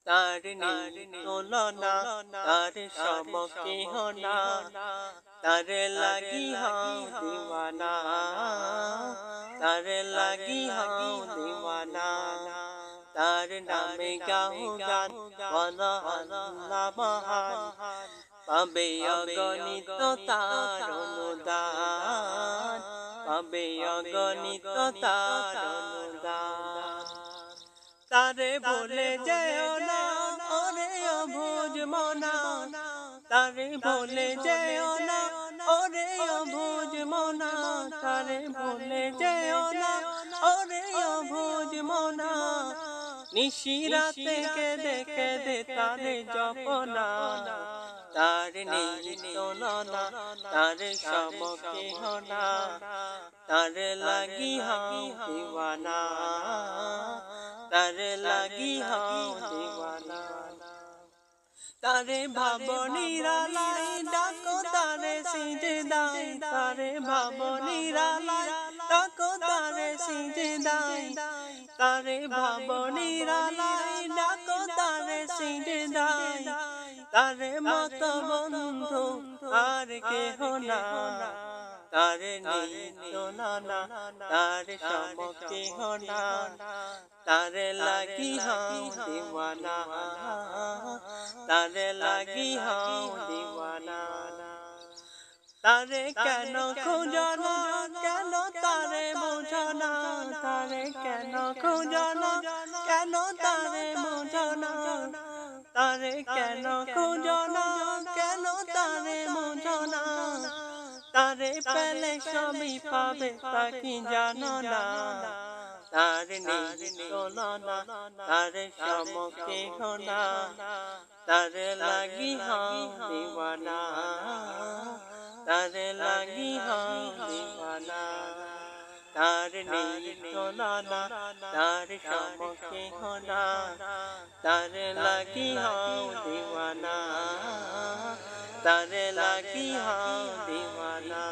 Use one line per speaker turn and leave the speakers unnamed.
তার তুলনা তার সমকেহ না তার লাগি হাও দিওয়ানা তার লাগি হাও দিওয়ানা তার নামে গাও গান বলো আল্লাহ মহান পাবে অগণিত তার অনুদান পাবে অগণিত তার অনুদান তারে ভুলে যেও না ওরে অবুঝ মনা তারে ভুলে যেও না ওরে অবুঝ মনা তারে ভুলে যেও না ওরে অবুঝ মনা নিশিরাতে কেঁদে কেঁদে তারে জপনা তার নেই তুলনা তার সমকেহ না তার লাগি হাও দিওয়ানা তার লাগি হাও দিওয়ানা তারে ভাবনিরালাই ডাকো তারে সিজদাই তারে ভাবনিরালাই ডাকো তারে সিজদাই তারে ভাবনিরালাই ডাকো তারে সিজদাই তারে মত বন্ধু আর কেহ না তার নেই তুলনা তার সমকেহ না তার লাগি হাও দিওয়ানা তার লাগি হাও দিওয়ানা তারে কেন খুঁজনা কেন তারে বুঝনা তারে কেন খুঁজনা কেন তারে বুঝনা তারে কেন খুঁজনা কেন তারে বুঝনা তারে পেলে সবই পাবে তা কি জানো না তার নেই তুলনা তার সমকেহ না তার লাগি হাও দিওয়ানা তার লাগি হাও দিওয়ানা তার নেই তুলনা তার সমকেহ না তার লাগি হাও দিওয়ানা তার লাগি হাও দিওয়ানা।